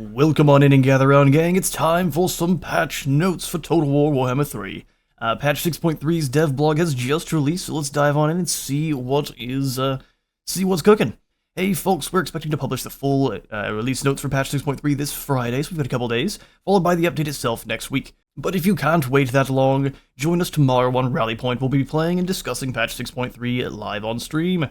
Welcome on in and gather around, gang. It's time for some patch notes for Total War Warhammer 3. Patch 6.3's dev blog has just released, so let's dive on in and see what's cooking. Hey folks, we're expecting to publish the full release notes for patch 6.3 this Friday, so we've got a couple days, followed by the update itself next week. But if you can't wait that long, join us tomorrow on Rally Point. We'll be playing and discussing patch 6.3 live on stream.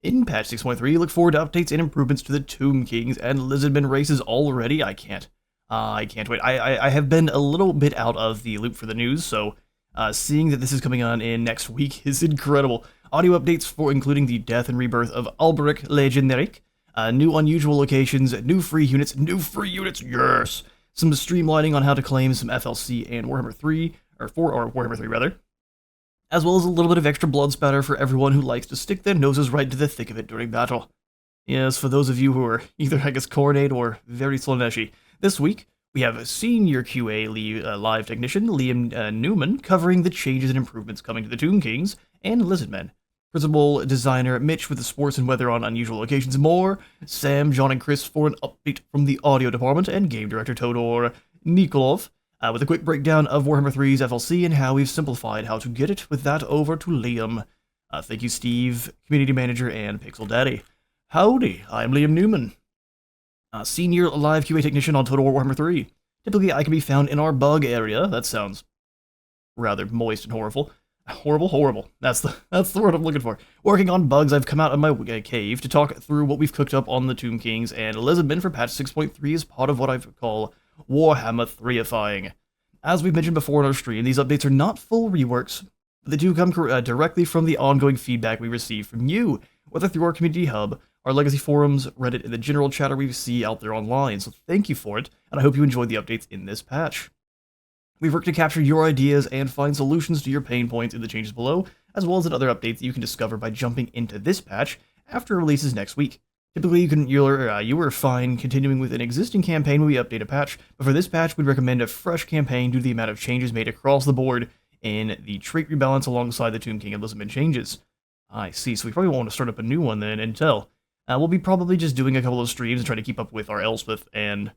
In patch 6.3, look forward to updates and improvements to the Tomb Kings and Lizardmen races already. I can't wait. I have been a little bit out of the loop for the news, so seeing that this is coming on in next week is incredible. Audio updates for including the death and rebirth of Alberic Legendaric, new unusual locations, new free units, yes! Some streamlining on how to claim some FLC and Warhammer 3, or Warhammer 3 rather. As well as a little bit of extra blood spatter for everyone who likes to stick their noses right into the thick of it during battle. Yes, for those of you who are either, Coronate or very Slaneshi. This week, we have Senior QA Live Technician Liam Newman covering the changes and improvements coming to the Tomb Kings and Lizardmen. Principal Designer Mitch with the sports and weather on unusual locations and more. Sam, John, and Chris for an update from the audio department. And Game Director Todor Nikolov with a quick breakdown of Warhammer 3's FLC and how we've simplified how to get it. With that, over to Liam. Thank you, Steve, Community Manager, and Pixel Daddy. Howdy, I'm Liam Newman, Senior Live QA Technician on Total War Warhammer 3. Typically, I can be found in our bug area. That sounds rather moist and horrible. Horrible. That's the word I'm looking for. Working on bugs, I've come out of my cave to talk through what we've cooked up on the Tomb Kings and Lizardmen for patch 6.3 as part of what I call Warhammer 3ifying. As we've mentioned before in our stream, these updates are not full reworks, but they do come directly from the ongoing feedback we receive from you, whether through our community hub, our legacy forums, Reddit, and the general chatter we see out there online, so thank you for it, and I hope you enjoyed the updates in this patch. We've worked to capture your ideas and find solutions to your pain points in the changes below, as well as in other updates that you can discover by jumping into this patch after it releases next week. Typically, you were fine continuing with an existing campaign when we update a patch, but for this patch, we'd recommend a fresh campaign due to the amount of changes made across the board in the trait rebalance alongside the Tomb King and Lizardmen changes. I see, so we probably won't want to start up a new one then until. We'll be probably just doing a couple of streams and trying to keep up with our Elspeth, and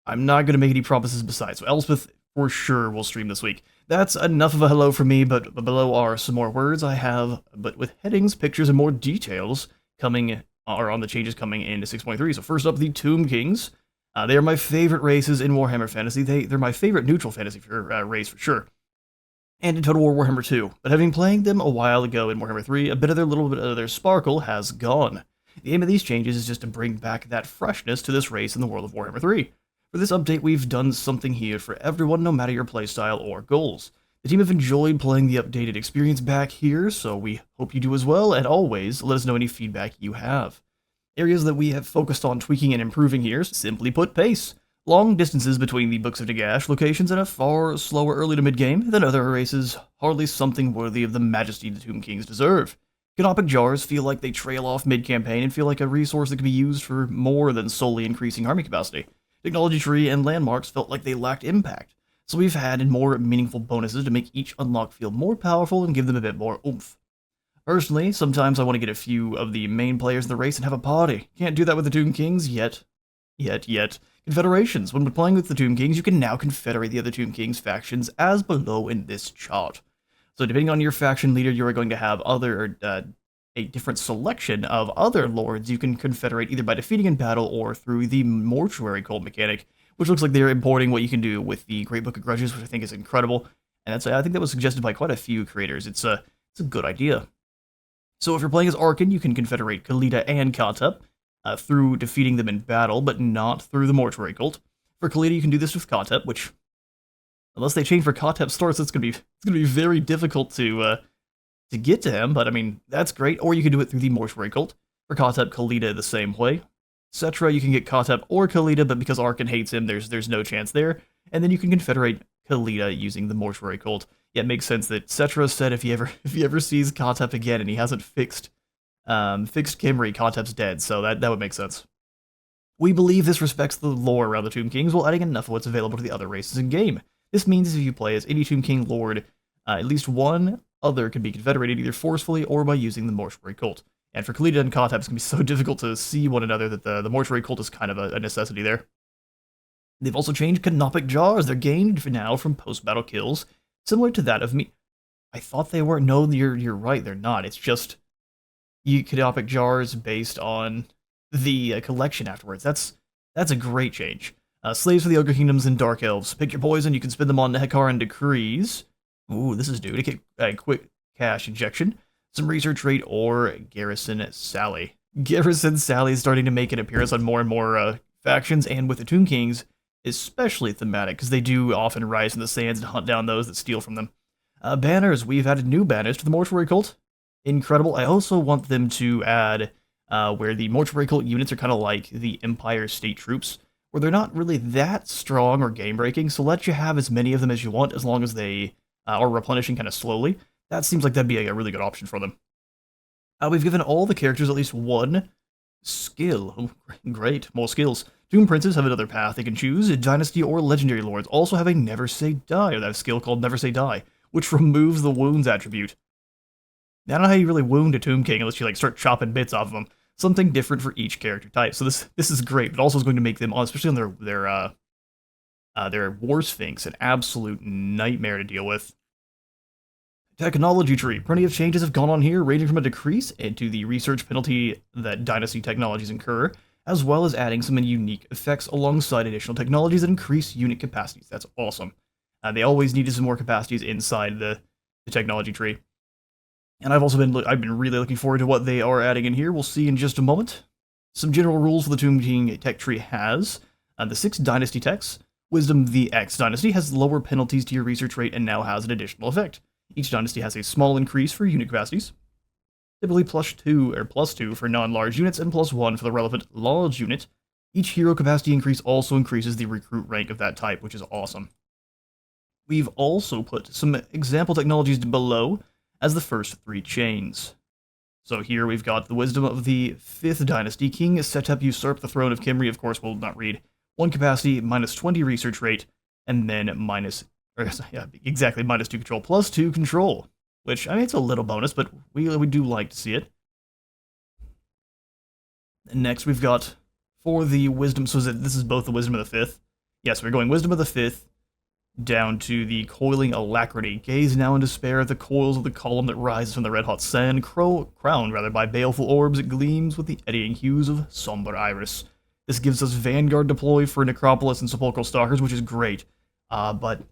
I'm not going to make any promises besides, so Elspeth for sure will stream this week. That's enough of a hello for me, but below are some more words I have, but with headings, pictures, and more details coming, or on the changes coming into 6.3. So first up, the Tomb Kings. They are my favorite races in Warhammer Fantasy. They're my favorite neutral fantasy race for sure. And in Total War Warhammer 2. But having played them a while ago in Warhammer 3, a little bit of their sparkle has gone. The aim of these changes is just to bring back that freshness to this race in the world of Warhammer 3. For this update, we've done something here for everyone, no matter your playstyle or goals. The team have enjoyed playing the updated experience back here, so we hope you do as well, and always let us know any feedback you have. Areas that we have focused on tweaking and improving here, simply put, pace. Long distances between the Books of Nagash locations and a far slower early to mid-game than other races, hardly something worthy of the majesty the Tomb Kings deserve. Canopic jars feel like they trail off mid-campaign and feel like a resource that can be used for more than solely increasing army capacity. Technology tree and landmarks felt like they lacked impact, so we've added more meaningful bonuses to make each unlock feel more powerful and give them a bit more oomph. Personally, sometimes I want to get a few of the main players in the race and have a party. Can't do that with the Tomb Kings yet. Confederations. When we're playing with the Tomb Kings, you can now confederate the other Tomb Kings factions as below in this chart. So depending on your faction leader, you are going to have a different selection of other lords you can confederate either by defeating in battle or through the mortuary cult mechanic, which looks like they're importing what you can do with the Great Book of Grudges, which I think is incredible. And I think that was suggested by quite a few creators. It's a good idea. So if you're playing as Arkan, you can confederate Khalida and Katep through defeating them in battle, but not through the mortuary cult. For Khalida, you can do this with Katep, which, unless they change for Katep's stores, it's gonna be very difficult to get to him, but I mean, that's great. Or you can do it through the mortuary cult. For Katep, Khalida the same way. Cetra, you can get Katep or Khalida, but because Arkan hates him, there's no chance there. And then you can confederate Khalida using the mortuary cult. Yeah, it makes sense that Cetra said if he ever sees Katep again and he hasn't fixed Kimri, Katep's dead, so that would make sense. We believe this respects the lore around the Tomb Kings while adding enough of what's available to the other races in game. This means if you play as any Tomb King lord, at least one other can be confederated either forcefully or by using the mortuary cult. And for Khalida and Kotab, it's going to be so difficult to see one another that the mortuary cult is kind of a necessity there. They've also changed canopic jars. They're gained for now from post-battle kills, similar to that of me. I thought they were. No, you're right. They're not. It's just canopic jars based on the collection afterwards. That's a great change. Slaves for the Ogre Kingdoms and Dark Elves. Pick your poison. You can spend them on Nehekar and Decrees. Ooh, this is due to get a quick cash injection. Some research rate or Garrison Sally. Garrison Sally is starting to make an appearance on more and more factions, and with the Tomb Kings, especially thematic, because they do often rise in the sands and hunt down those that steal from them. Banners. We've added new banners to the Mortuary Cult. Incredible. I also want them to add where the Mortuary Cult units are kind of like the Empire State Troops, where they're not really that strong or game-breaking, so let you have as many of them as you want, as long as they are replenishing kind of slowly. That seems like that'd be a really good option for them. We've given all the characters at least one skill. Oh, great, more skills. Tomb Princes have another path they can choose. Dynasty or Legendary Lords also have a Never Say Die, or they have a skill called Never Say Die, which removes the wounds attribute. I don't know how you really wound a Tomb King unless you like start chopping bits off of them. Something different for each character type. So this is great, but also is going to make them, especially on their War Sphinx, an absolute nightmare to deal with. Technology tree. Plenty of changes have gone on here, ranging from a decrease into the research penalty that Dynasty technologies incur, as well as adding some unique effects alongside additional technologies that increase unit capacities. That's awesome. They always needed some more capacities inside the technology tree. And I've been really looking forward to what they are adding in here. We'll see in just a moment. Some general rules for the Tomb King tech tree has the 6 Dynasty techs. Wisdom the X Dynasty has lower penalties to your research rate and now has an additional effect. Each dynasty has a small increase for unit capacities, typically +2 for non-large units and +1 for the relevant large unit. Each hero capacity increase also increases the recruit rank of that type, which is awesome. We've also put some example technologies below as the first 3 chains. So here we've got the Wisdom of the 5th Dynasty. King Setep usurp the throne of Kimri, of course we'll not read. 1 capacity, -20 research rate, and then -2 control, +2 control. Which, I mean, it's a little bonus, but we do like to see it. And next we've got, for the Wisdom, so this is both the Wisdom of the 5th. Yes, we're going Wisdom of the 5th, down to the Coiling Alacrity. Gaze now in despair at the coils of the column that rises from the red-hot sand, crowned by baleful orbs, it gleams with the eddying hues of somber iris. This gives us Vanguard deploy for Necropolis and Sepulchral Stalkers, which is great. But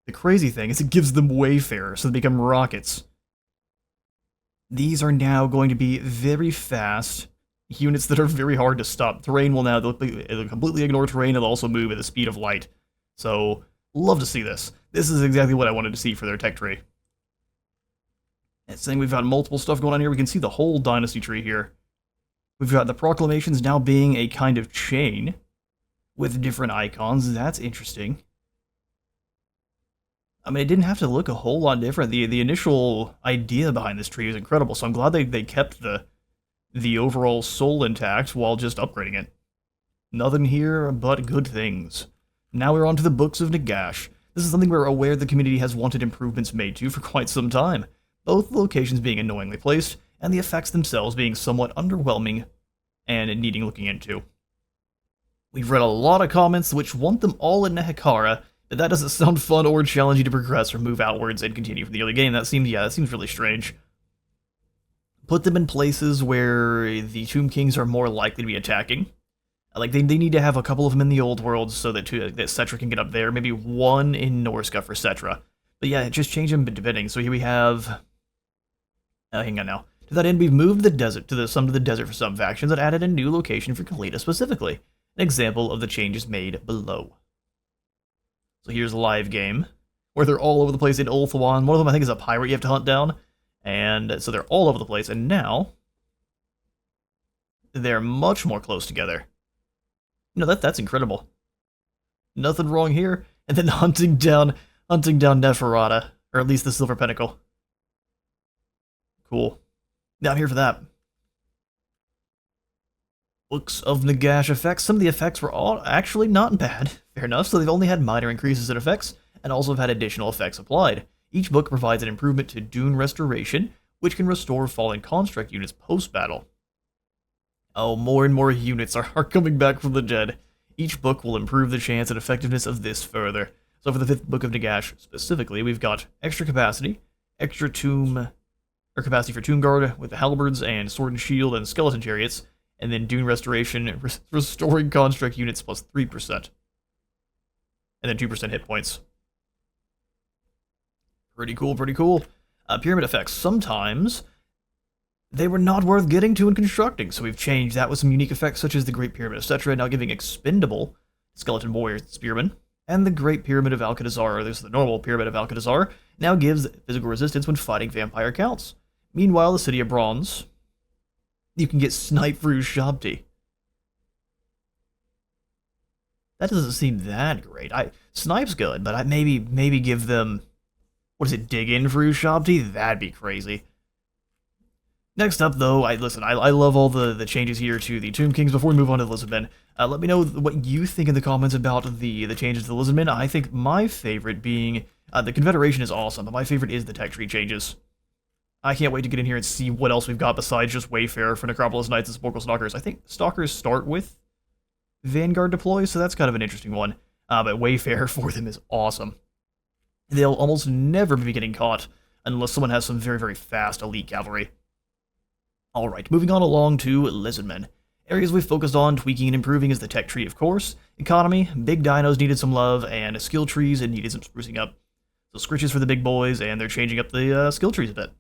the crazy thing is it gives them Wayfarer, so they become rockets. These are now going to be very fast units that are very hard to stop. Terrain will now, they'll completely ignore terrain, and they'll also move at the speed of light. So, love to see this. This is exactly what I wanted to see for their tech tree. It's saying we've got multiple stuff going on here. We can see the whole dynasty tree here. We've got the proclamations now being a kind of chain with different icons. That's interesting. I mean, it didn't have to look a whole lot different. The initial idea behind this tree is incredible, so I'm glad they kept the overall soul intact while just upgrading it. Nothing here but good things. Now we're on to the Books of Nagash. This is something we're aware the community has wanted improvements made to for quite some time, both locations being annoyingly placed, and the effects themselves being somewhat underwhelming and needing looking into. We've read a lot of comments which want them all in Nehekara, but that doesn't sound fun or challenging to progress or move outwards and continue from the early game. That seems really strange. Put them in places where the Tomb Kings are more likely to be attacking. Like, they need to have a couple of them in the old world so that Cetra can get up there. Maybe one in Norska for Cetra. But yeah, just change them depending. So here we have... hang on now. To that end, we've moved the desert to the desert for some factions and added a new location for Khalida specifically. An example of the changes made below. So here's a live game, where they're all over the place in Ulthuan. One of them I think is a pirate you have to hunt down. And so they're all over the place, and now they're much more close together. You know, that's incredible. Nothing wrong here. And then hunting down Neferata, or at least the Silver Pinnacle. Cool. Now I'm here for that. Books of Nagash effects. Some of the effects were all actually not bad. Fair enough, so they've only had minor increases in effects, and also have had additional effects applied. Each book provides an improvement to Dune Restoration, which can restore fallen construct units post-battle. Oh, more and more units are coming back from the dead. Each book will improve the chance and effectiveness of this further. So for the 5th book of Nagash specifically, we've got extra capacity, extra tomb, or capacity for Tomb Guard with the halberds and sword and shield and skeleton chariots, and then Dune Restoration, restoring construct units plus 3%. And then 2% hit points. Pretty cool, pretty cool. Pyramid effects. Sometimes they were not worth getting to and constructing, so we've changed that with some unique effects such as the Great Pyramid of Cetra, now giving expendable Skeleton Warrior Spearmen, and the Great Pyramid of Alcatazar, or this is the normal Pyramid of Alcatazar, now gives physical resistance when fighting vampire counts. Meanwhile, the City of Bronze, you can get Snipe for Ushabti. That doesn't seem that great. Snipe's good, but I maybe give them, what is it, dig in for Ushabti? That'd be crazy. Next up, though, I love all the changes here to the Tomb Kings. Before we move on to the Lizardmen, let me know what you think in the comments about the changes to the Lizardmen. I think my favorite being, the Confederation is awesome, but my favorite is the tech tree changes. I can't wait to get in here and see what else we've got besides just Wayfarer for Necropolis Knights and Sepulchral Stalkers. I think Stalkers start with Vanguard deploy, so that's kind of an interesting one. But Wayfarer for them is awesome. They'll almost never be getting caught unless someone has some very, very fast elite cavalry. Alright, moving on along to Lizardmen. Areas we've focused on tweaking and improving is the tech tree, of course. Economy, big dinos needed some love, and skill trees and needed some sprucing up. So scritches for the big boys, and they're changing up the skill trees a bit.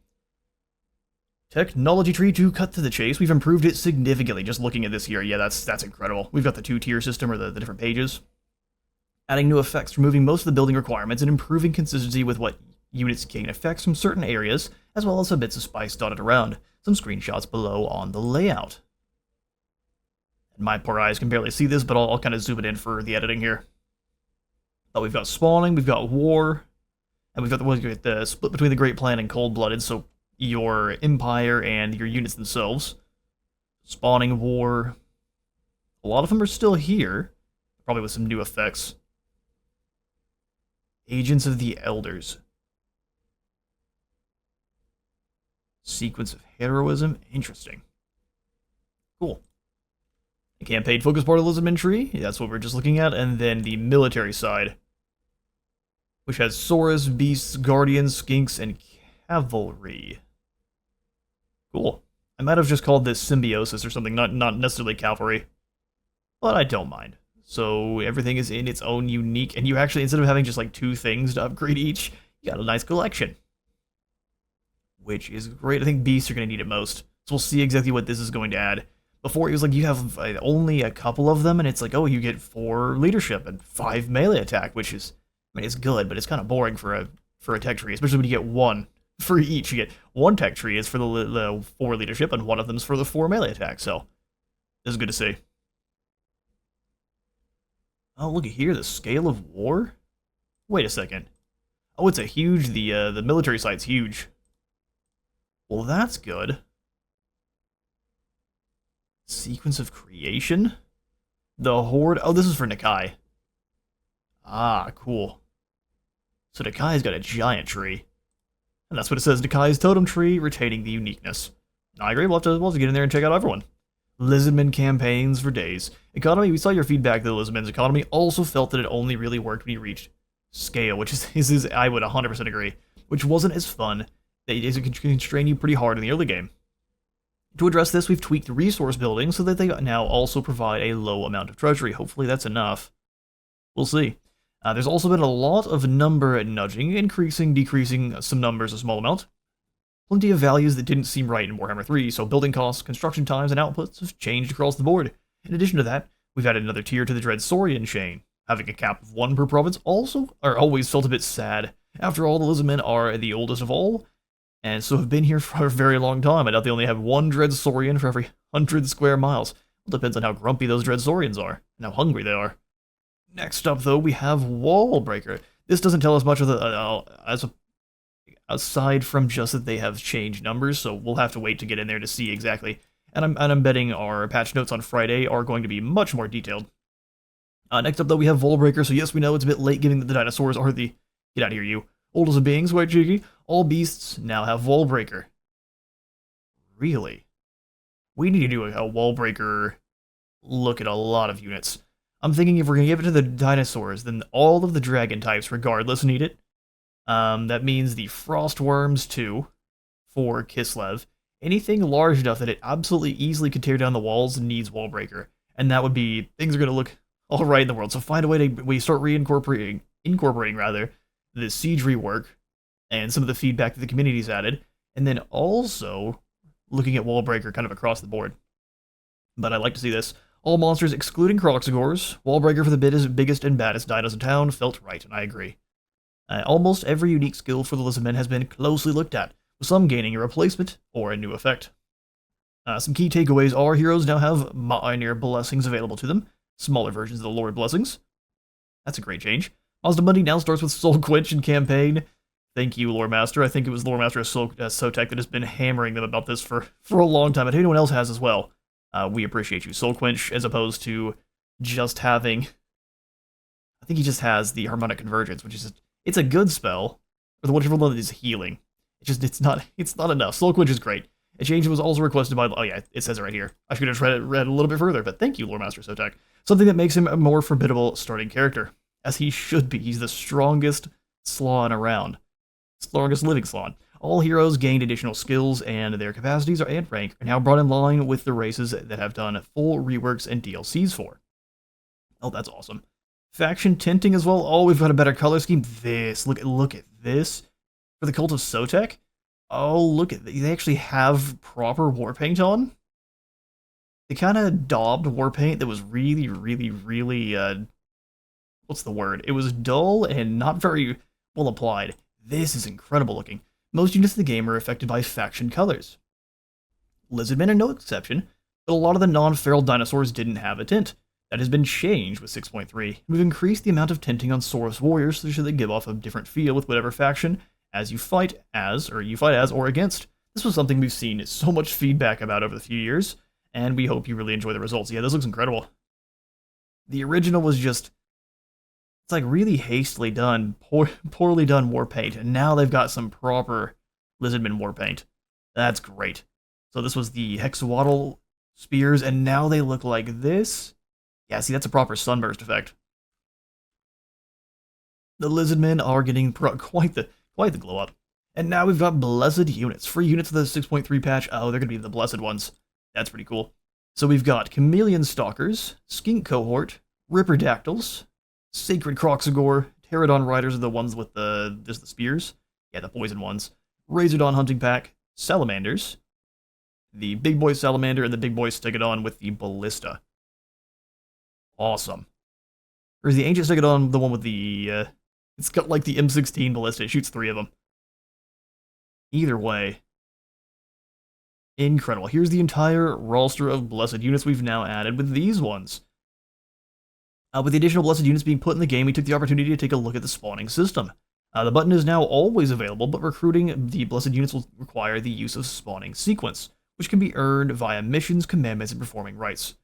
Technology tree, to cut to the chase, we've improved it significantly. Just looking at this here, yeah, that's incredible. We've got the 2-tier system, or the different pages. Adding new effects, removing most of the building requirements, and improving consistency with what units gain effects from certain areas, as well as some bits of spice dotted around. Some screenshots below on the layout. And my poor eyes can barely see this, but I'll kind of zoom it in for the editing here. But we've got spawning, we've got war, and we've got the split between the Great Plan and Cold-Blooded, so your Empire and your units themselves. Spawning, war. A lot of them are still here, probably with some new effects. Agents of the Elders. Sequence of heroism. Interesting. Cool. The campaign focus part of the Lizardmen tree. That's what we're just looking at. And then the military side, which has Saurus, Beasts, Guardians, Skinks, and Cavalry. Cool. I might have just called this Symbiosis or something, not necessarily Cavalry. But I don't mind. So everything is in its own unique, and you actually, instead of having just like 2 things to upgrade each, you got a nice collection. Which is great. I think Beasts are going to need it most. So we'll see exactly what this is going to add. Before, it was like you have only a couple of them, and it's like, oh, you get 4 leadership and 5 melee attack, which is, I mean, it's good, but it's kind of boring for a tech tree, especially when you get 1 for each. You get 1 tech tree is for the 4 leadership, and 1 of them is for the 4 melee attack, so this is good to see. Oh, look at here, the scale of war? Wait a second. Oh, it's a huge, the military site's huge. Well, that's good. Sequence of creation? The Horde? Oh, this is for Nakai. Ah, cool. So Nakai's got a giant tree. And that's what it says, Nakai's totem tree, retaining the uniqueness. I agree, we'll have to get in there and check out everyone. Lizardmen campaigns for days. Economy, we saw your feedback that Lizardmen's economy also felt that it only really worked when you reached scale, which is I would 100% agree, which wasn't as fun. It can constrain you pretty hard in the early game. To address this, we've tweaked resource building so that they now also provide a low amount of treasury. Hopefully that's enough. We'll see. There's also been a lot of number nudging, increasing, decreasing some numbers a small amount. Plenty of values that didn't seem right in Warhammer 3, so building costs, construction times, and outputs have changed across the board. In addition to that, we've added another tier to the Dread Saurian chain. Having a cap of 1 per province always felt a bit sad. After all, the Lizardmen are the oldest of all, and so have been here for a very long time. I doubt they only have 1 Dread Saurian for every 100 square miles. It depends on how grumpy those Dread Saurians are, and how hungry they are. Next up, though, we have Wallbreaker. This doesn't tell us much of aside from just that they have changed numbers, so we'll have to wait to get in there to see exactly. And I'm betting our patch notes on Friday are going to be much more detailed. Next up, though, we have Wallbreaker, so yes, we know it's a bit late given that the dinosaurs are the... Get out of here, you. Oldest of beings, white cheeky. All beasts now have Wallbreaker. Really? we need to do a wall breaker look at a lot of units. I'm thinking if we're gonna give it to the dinosaurs, then all of the dragon types, regardless, need it. That means the frost worms too, for Kislev. Anything large enough that it absolutely easily could tear down the walls needs wall breaker, and that would be things are gonna look all right in the world. So find a way to we start incorporating rather the siege rework and some of the feedback that the community's added, and then also looking at wall breaker kind of across the board. But I'd like to see this. All monsters excluding Croxagors, Wallbreaker for the biggest and baddest dinos in town felt right, and I agree. Almost every unique skill for the Lizardmen has been closely looked at, with some gaining a replacement or a new effect. Some key takeaways are heroes now have minor blessings available to them, smaller versions of the Lord blessings. That's a great change. Mazda Money now starts with Soul Quench in campaign. Thank you, Lore Master. I think it was Lore Master Sotek that has been hammering them about this for a long time, and anyone else has as well. We appreciate you. Soul Quench, as opposed to just having... I think he just has the Harmonic Convergence, which is... It's a good spell, but the whichever one is healing. It's not enough. Soul Quench is great. A change was also requested by... Oh yeah, it says it right here. I should have read a little bit further, but thank you, Lore Master Sotek. Something that makes him a more formidable starting character. As he should be. He's the strongest Slawn around. Strongest living Slawn. All heroes gained additional skills, and their capacities and rank are now brought in line with the races that have done full reworks and DLCs for. Oh, that's awesome. Faction tinting as well. Oh, we've got a better color scheme. Look at this. For the Cult of Sotek. Oh, look at they actually have proper war paint on. They kind of daubed war paint that was really, what's the word? It was dull and not very well applied. This is incredible looking. Most units in the game are affected by faction colors. Lizardmen are no exception, but a lot of the non-feral dinosaurs didn't have a tint. That has been changed with 6.3. We've increased the amount of tinting on Saurus warriors so they give off a different feel with whatever faction as you fight as or against. This was something we've seen so much feedback about over the few years, and we hope you really enjoy the results. Yeah, this looks incredible. The original was just... It's like really hastily done, poorly done war paint, and now they've got some proper Lizardman war paint. That's great. So this was the Hexawaddle spears, and now they look like this. Yeah, see, that's a proper sunburst effect. The Lizardmen are getting quite the glow up. And now we've got blessed units. Free units of the 6.3 patch. Oh, they're going to be the blessed ones. That's pretty cool. So we've got Chameleon Stalkers, Skink Cohort, Ripperdactyls, Sacred Croxagor, Pterodon Riders are the ones with the spears. Yeah, the poison ones. Razordon Hunting Pack, Salamanders, the Big Boy Salamander, and the Big Boy Stegodon with the Ballista. Awesome. Or is the Ancient Stegodon the one with the, it's got like the M16 Ballista, it shoots 3 of them. Either way. Incredible. Here's the entire roster of blessed units we've now added with these ones. With the additional blessed units being put in the game, we took the opportunity to take a look at the spawning system. The button is now always available, but recruiting the blessed units will require the use of spawning sequence, which can be earned via missions, commandments, and performing rites.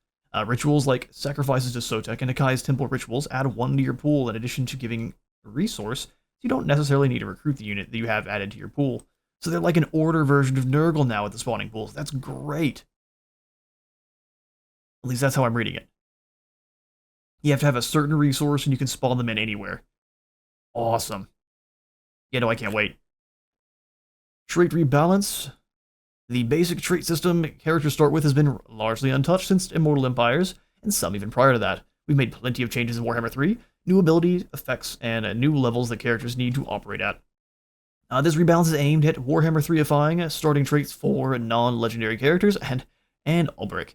Rituals like sacrifices to Sotek and Akai's temple rituals add 1 to your pool in addition to giving a resource. You don't necessarily need to recruit the unit that you have added to your pool. So they're like an order version of Nurgle now at the spawning pools. That's great. At least that's how I'm reading it. You have to have a certain resource and you can spawn them in anywhere. Awesome. Yeah, no, I can't wait. Trait rebalance. The basic trait system characters start with has been largely untouched since Immortal Empires, and some even prior to that. We've made plenty of changes in Warhammer 3, new ability effects, and new levels that characters need to operate at. This rebalance is aimed at Warhammer 3ifying starting traits for non-legendary characters and Ulbrich.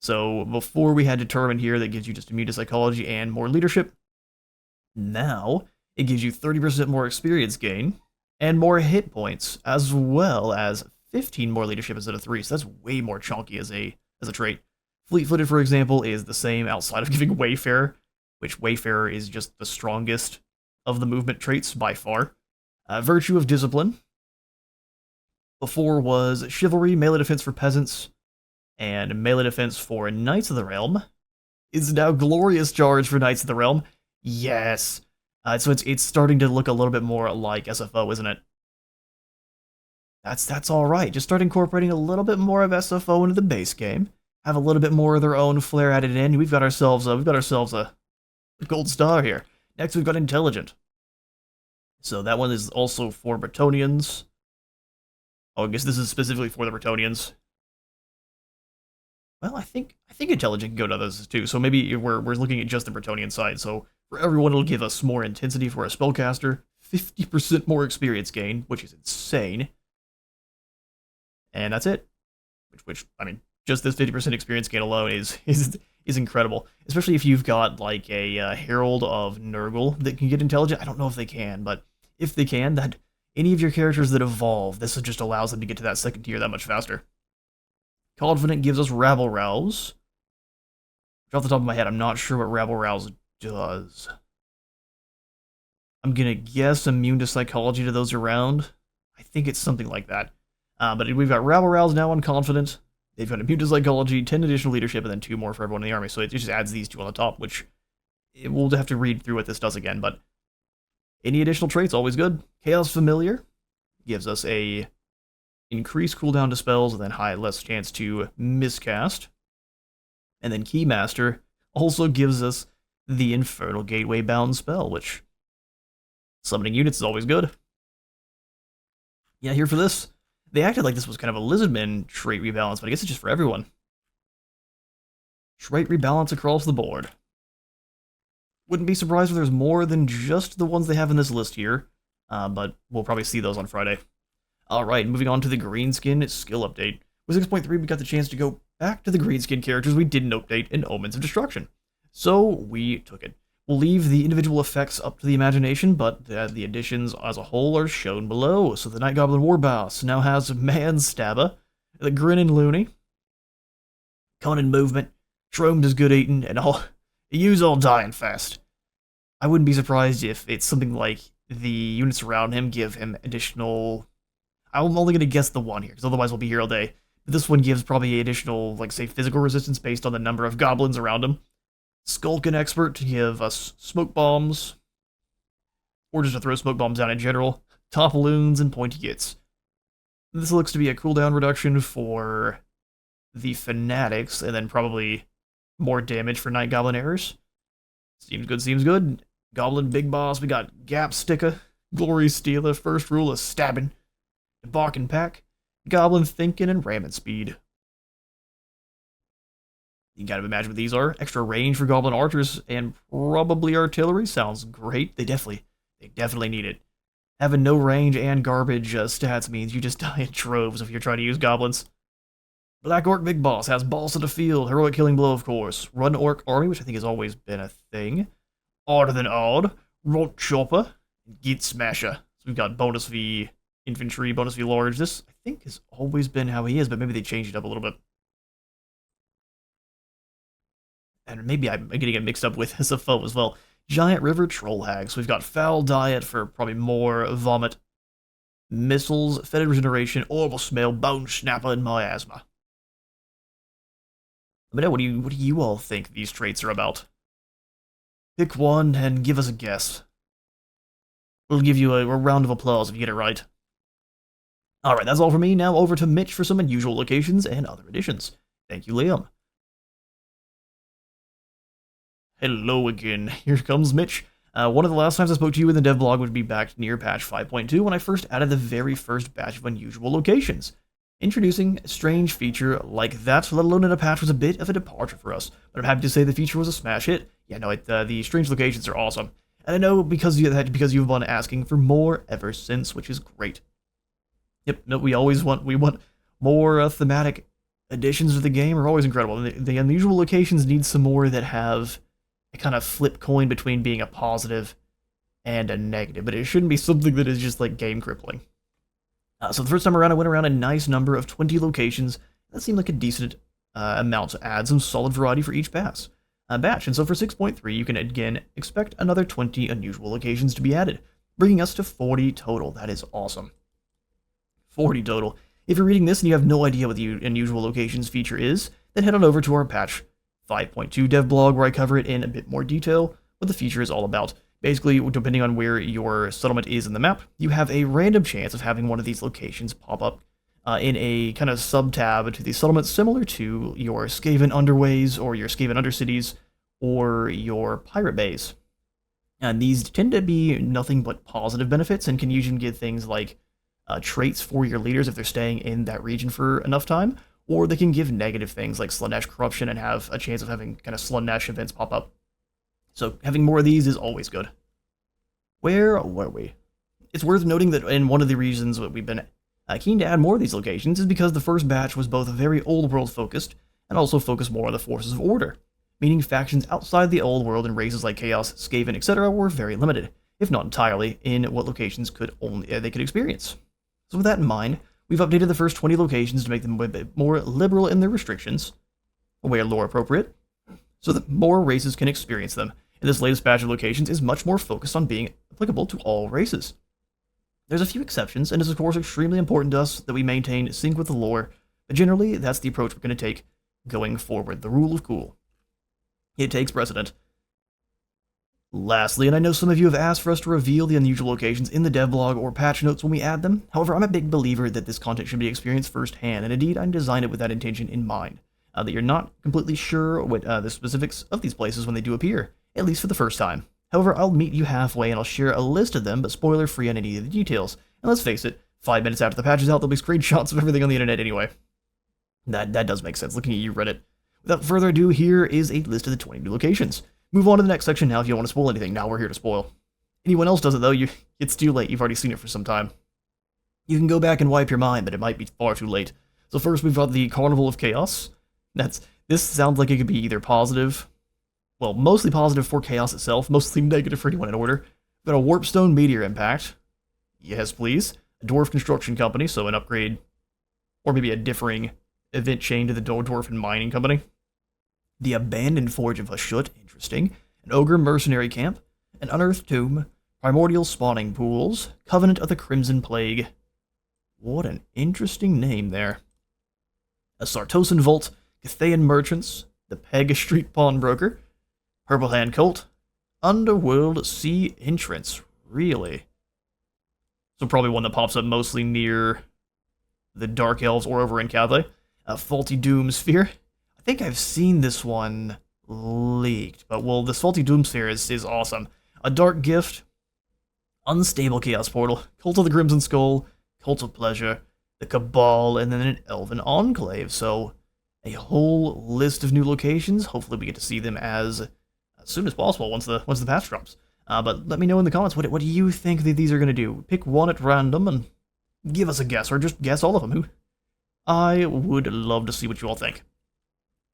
So before we had determined here that gives you just immune to psychology and more leadership. Now it gives you 30% more experience gain and more hit points, as well as 15 more leadership instead of 3. So that's way more chunky as a trait. Fleet-footed, for example, is the same outside of giving Wayfarer, which Wayfarer is just the strongest of the movement traits by far. Virtue of Discipline. Before was Chivalry, melee defense for peasants, and melee defense for Knights of the Realm. Is now Glorious Charge for Knights of the Realm. Yes. So it's starting to look a little bit more like SFO, isn't it? That's all right. Just start incorporating a little bit more of SFO into the base game. Have a little bit more of their own flair added in. We've got ourselves a gold star here. Next, we've got intelligent. So that one is also for Bretonians. Oh, I guess this is specifically for the Bretonians. Well, I think intelligent can go to others too. So maybe we're looking at just the Bretonian side. So for everyone, it'll give us more intensity for a spellcaster, 50% more experience gain, which is insane. And that's it. Which I mean, just this 50% experience gain alone is incredible. Especially if you've got like a Herald of Nurgle that can get intelligent. I don't know if they can, but if they can, that any of your characters that evolve, this just allows them to get to that second tier that much faster. Confident gives us Rabble Rouse. Which off the top of my head, I'm not sure what Rabble Rouse does. I'm gonna guess immune to psychology to those around. I think it's something like that. But we've got Rabble Rouse now on Confident. They've got immune to psychology, 10 additional leadership, and then 2 more for everyone in the army. So it just adds these 2 on the top, which we'll have to read through what this does again. But any additional traits, always good. Chaos Familiar gives us a increased cooldown to spells, and then less chance to miscast. And then Keymaster also gives us the Infernal Gateway bound spell, which summoning units is always good. Yeah, here for this. They acted like this was kind of a Lizardmen trait rebalance, but I guess it's just for everyone. Trait rebalance across the board. Wouldn't be surprised if there's more than just the ones they have in this list here, but we'll probably see those on Friday. Alright, moving on to the Greenskin skill update. With 6.3, we got the chance to go back to the Greenskin characters we didn't update in Omens of Destruction. So we took it. We'll leave the individual effects up to the imagination, but the additions as a whole are shown below. So the Night Goblin Warboss now has Man Stabber, the Grinning Loony, Cunning Movement, Shromed is Good Eating, and use all dying fast. I wouldn't be surprised if it's something like the units around him give him additional... I'm only going to guess the one here, because otherwise we'll be here all day. But this one gives probably additional, like, say, physical resistance based on the number of goblins around him. Skulking Expert to give us smoke bombs, or just to throw smoke bombs down in general, Topaloons, and Pointy Gits. This looks to be a cooldown reduction for the Fanatics, and then probably more damage for Night Goblin Errors. Seems good, seems good. Goblin Big Boss, we got Gap Sticker, Glory Stealer, First Rule of Stabbing, Barking Pack, Goblin Thinking, and Ramming Speed. You gotta imagine what these are. Extra range for Goblin Archers and probably Artillery. Sounds great. They definitely need it. Having no range and garbage stats means you just die in troves if you're trying to use Goblins. Black Orc Big Boss has Balls to the Field, Heroic Killing Blow, of course. Run Orc Army, which I think has always been a thing. Odder Than Odd, Rot Chopper, Git Smasher. So we've got bonus V Infantry, bonus V Large. This, I think, has always been how he is, but maybe they changed it up a little bit. And maybe I'm getting it mixed up with SFO as well. Giant River Troll Hag. So we've got Foul Diet for probably more Vomit. Missiles, Fetid Regeneration, Orbital Smell, Bone Snapper, and Miasma. But what do you all think these traits are about? Pick one and give us a guess. We'll give you a round of applause if you get it right. Alright, that's all for me. Now over to Mitch for some unusual locations and other additions. Thank you, Liam. Hello again. Here comes Mitch. One of the last times I spoke to you in the dev blog would be back near patch 5.2 when I first added the very first batch of unusual locations. Introducing a strange feature like that, let alone in a patch, was a bit of a departure for us, but I'm happy to say the feature was a smash hit. Yeah, no, the strange locations are awesome. And I know because you've been asking for more ever since, which is great. Yep, no, we want more thematic additions to the game are always incredible. The unusual locations need some more that have a kind of flip coin between being a positive and a negative, but it shouldn't be something that is just like game crippling. So the first time around, I went around a nice number of 20 locations. That seemed like a decent amount to add some solid variety for each batch. And so for 6.3, you can again expect another 20 unusual locations to be added, bringing us to 40 total. That is awesome. 40 total. If you're reading this and you have no idea what the unusual locations feature is, then head on over to our patch 5.2 dev blog where I cover it in a bit more detail, what the feature is all about. Basically, depending on where your settlement is in the map, you have a random chance of having one of these locations pop up in a kind of sub-tab to the settlement, similar to your Skaven Underways or your Skaven Undercities or your Pirate Bays. And these tend to be nothing but positive benefits and can usually give things like traits for your leaders if they're staying in that region for enough time, or they can give negative things like Sludnash Corruption and have a chance of having kind of Sludnash events pop up. So having more of these is always good. Where were we? It's worth noting that in one of the reasons that we've been keen to add more of these locations is because the first batch was both very old world focused and also focused more on the forces of order, meaning factions outside the old world and races like Chaos, Skaven, etc. were very limited, if not entirely, in what locations they could experience. So with that in mind, we've updated the first 20 locations to make them a bit more liberal in their restrictions, where lore appropriate, so that more races can experience them. And this latest batch of locations is much more focused on being applicable to all races. There's a few exceptions, and it's of course extremely important to us that we maintain sync with the lore, but generally that's the approach we're going to take going forward, the rule of cool. It takes precedent. Lastly, and I know some of you have asked for us to reveal the unusual locations in the devlog or patch notes when we add them, however I'm a big believer that this content should be experienced firsthand, and indeed I designed it with that intention in mind, that you're not completely sure what the specifics of these places when they do appear, at least for the first time. However, I'll meet you halfway and I'll share a list of them, but spoiler-free on any of the details. And let's face it, 5 minutes after the patch is out, there'll be screenshots of everything on the internet anyway. That does make sense, looking at you, Reddit. Without further ado, here is a list of the 20 new locations. Move on to the next section now if you don't want to spoil anything. Now we're here to spoil. Anyone else does it though, it's too late, you've already seen it for some time. You can go back and wipe your mind, but it might be far too late. So first we've got the Carnival of Chaos. This sounds like it could be either positive, well, mostly positive for Chaos itself, mostly negative for anyone in order. We've got a Warpstone Meteor Impact. Yes, please. A Dwarf Construction Company, so an upgrade, or maybe a differing event chain to the Dwarf Mining Company. The Abandoned Forge of Hashut, interesting. An Ogre Mercenary Camp. An Unearthed Tomb. Primordial Spawning Pools. Covenant of the Crimson Plague. What an interesting name there. A Sartosan Vault. Cathayan Merchants. The Peg Street Pawnbroker. Purple Hand Cult. Underworld Sea Entrance. Really? So probably one that pops up mostly near the Dark Elves or over in Cathay. A Faulty Doom Sphere. I think I've seen this one leaked, but well, this Faulty Doom Sphere is awesome. A Dark Gift. Unstable Chaos Portal. Cult of the Crimson Skull. Cult of Pleasure. The Cabal, and then an Elven Enclave. So a whole list of new locations. Hopefully we get to see them as soon as possible once the patch drops. But let me know in the comments, what do you think that these are going to do? Pick one at random and give us a guess, or just guess all of them. I would love to see what you all think.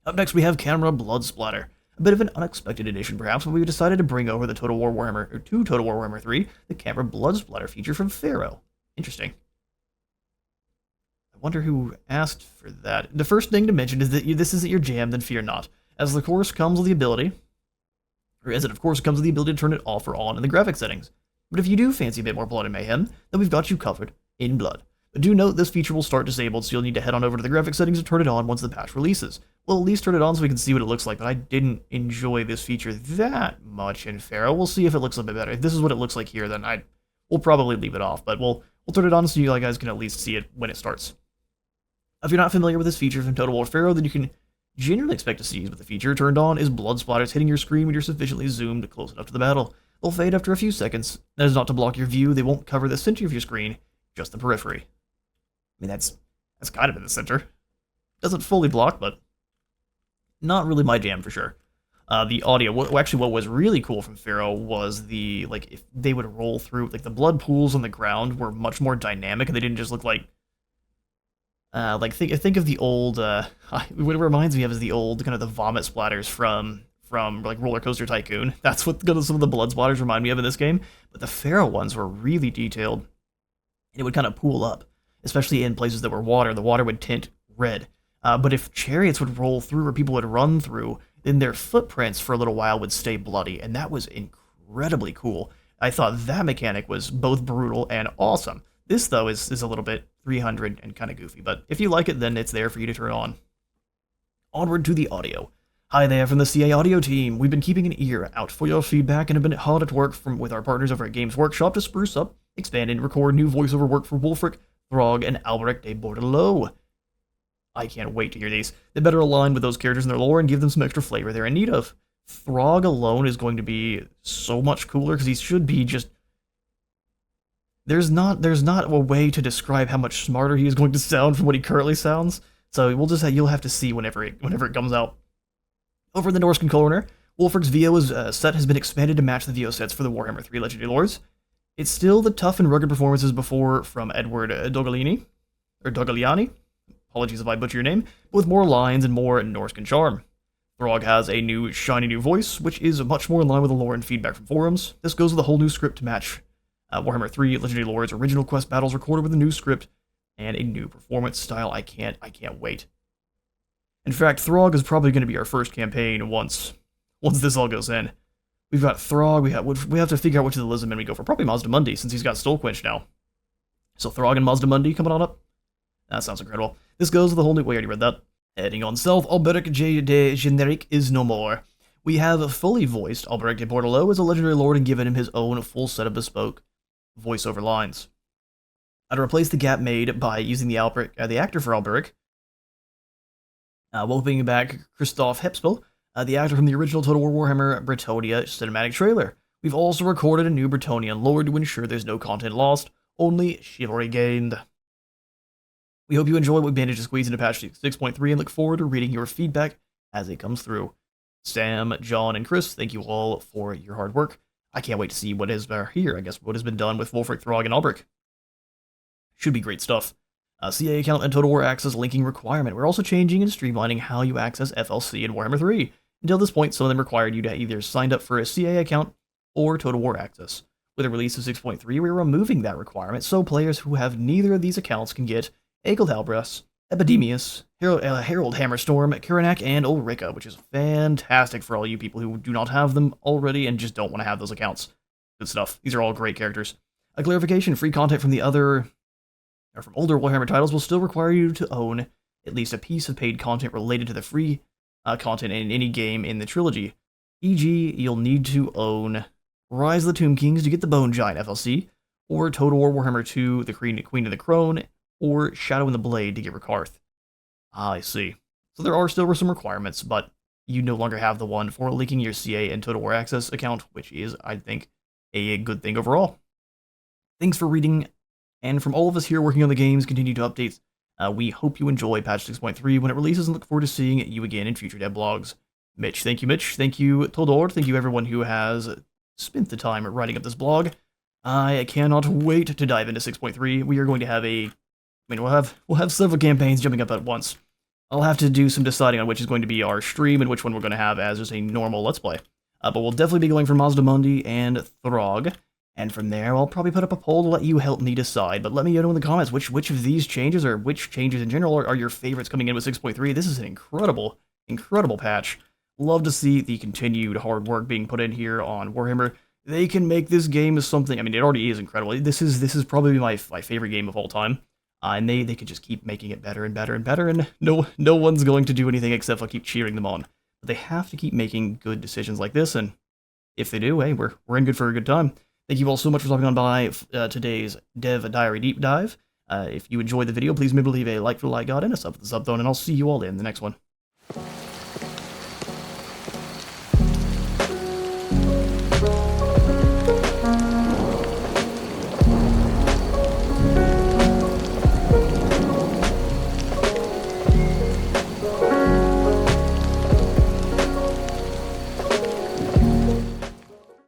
Up next we have Camera Blood Splatter. A bit of an unexpected addition perhaps, but we decided to bring over to Total War Warhammer 3, the Camera Blood Splatter feature from Pharaoh. Interesting. I wonder who asked for that. The first thing to mention is that this isn't your jam, then fear not. As the course comes with the ability, or as it of course comes with the ability to turn it off or on in the graphic settings. But if you do fancy a bit more blood and mayhem, then we've got you covered in blood. But do note this feature will start disabled, so you'll need to head on over to the graphic settings to turn it on once the patch releases. We'll at least turn it on so we can see what it looks like, but I didn't enjoy this feature that much in Pharaoh. We'll see if it looks a bit better. If this is what it looks like here, then we'll probably leave it off, but we'll turn it on so you guys can at least see it when it starts. If you're not familiar with this feature from Total War Pharaoh, then you can generally expect to see with the feature turned on is blood splatters hitting your screen when you're sufficiently zoomed close enough to the battle. They'll fade after a few seconds. That is not to block your view, they won't cover the center of your screen, just the periphery. I mean, that's kind of in the center. Doesn't fully block, but not really my jam for sure. The audio, what was really cool from Pharaoh was if they would roll through, the blood pools on the ground were much more dynamic, and they didn't just look like think of the old, what it reminds me of is the old, kind of the vomit splatters from Roller Coaster Tycoon. That's what some of the blood splatters remind me of in this game, but the Pharaoh ones were really detailed, and it would kind of pool up, especially in places that were water. The water would tint red, but if chariots would roll through or people would run through, then their footprints for a little while would stay bloody, and that was incredibly cool. I thought that mechanic was both brutal and awesome. This, though, is a little bit 300 and kind of goofy, but if you like it, then it's there for you to turn on. Onward to the audio. Hi there from the CA Audio team. We've been keeping an ear out for your feedback and have been hard at work with our partners over at Games Workshop to spruce up, expand, and record new voiceover work for Wulfric, Throg, and Albrecht de Bordelot. I can't wait to hear these. They better align with those characters and their lore and give them some extra flavor they're in need of. Throg alone is going to be so much cooler because he should be just... There's not a way to describe how much smarter he is going to sound from what he currently sounds. So you'll have to see whenever it comes out. Over in the Norskin corner, Wulfric's VO set has been expanded to match the VO sets for the Warhammer 3 Legendary Lords. It's still the tough and rugged performances before from Edward Dogagliani. Apologies if I butcher your name, but with more lines and more Norskin charm. Throg has a new, shiny new voice, which is much more in line with the lore and feedback from forums. This goes with a whole new script to match Warhammer 3 Legendary Lords original quest battles recorded with a new script and a new performance style. I can't wait. In fact, Throg is probably going to be our first campaign once this all goes in. We've got Throg, we have to figure out which of the Lizardmen we go for. Probably Mazdamundi, since he's got Stolquench now. So Throg and Mazdamundi coming on up? That sounds incredible. This goes with a whole new... We already read that. Heading on south, Albrecht de Generic is no more. We have fully voiced Albrecht de Bordelot as a legendary lord and given him his own full set of bespoke voiceover lines. To replace the gap made by using the actor for Albrecht, welcoming back Christoph Hepspel, the actor from the original Total War Warhammer Bretonnia cinematic trailer. We've also recorded a new Bretonnian lore to ensure there's no content lost, only chivalry gained. We hope you enjoy what we managed to squeeze into patch 6.3 and look forward to reading your feedback as it comes through. Sam, John, and Chris, thank you all for your hard work. I can't wait to see what is here, I guess, what has been done with Wulfric, Throg, and Albrecht. Should be great stuff. CA account and Total War access linking requirement. We're also changing and streamlining how you access FLC in Warhammer 3. Until this point, some of them required you to either signed up for a CA account or Total War access. With the release of 6.3, we're removing that requirement, so players who have neither of these accounts can get Egil Halbras, Epidemius, Harold Hammerstorm, Kiranak, and Ulrika, which is fantastic for all you people who do not have them already and just don't want to have those accounts. Good stuff. These are all great characters. A clarification, free content from from older Warhammer titles will still require you to own at least a piece of paid content related to the free content in any game in the trilogy. E.g., you'll need to own Rise of the Tomb Kings to get the Bone Giant FLC, or Total War Warhammer 2, the Queen of the Crone, or Shadow and the Blade to get Rakarth. I see. So there are still some requirements, but you no longer have the one for linking your CA and Total War Access account, which is, I think, a good thing overall. Thanks for reading. And from all of us here working on the games, continue to update. We hope you enjoy patch 6.3 when it releases and look forward to seeing you again in future dev blogs. Mitch. Thank you Toldor. Thank you everyone who has spent the time writing up this blog. I cannot wait to dive into 6.3. We are going to have we'll have several campaigns jumping up at once. I'll have to do some deciding on which is going to be our stream and which one we're going to have as just a normal Let's Play. But we'll definitely be going for Mazdamundi and Throg. And from there, I'll probably put up a poll to let you help me decide. But let me know in the comments which of these changes, or which changes in general, are your favorites coming in with 6.3. This is an incredible patch. Love to see the continued hard work being put in here on Warhammer. They can make this game something. I mean, it already is incredible. This is probably my favorite game of all time. And they could just keep making it better and better and better. And no one's going to do anything except for keep cheering them on. But they have to keep making good decisions like this. And if they do, hey, we're in good for a good time. Thank you all so much for stopping on by today's Dev Diary Deep Dive. If you enjoyed the video, please maybe leave a like for the like god and a sub for the sub zone, and I'll see you all in the next one.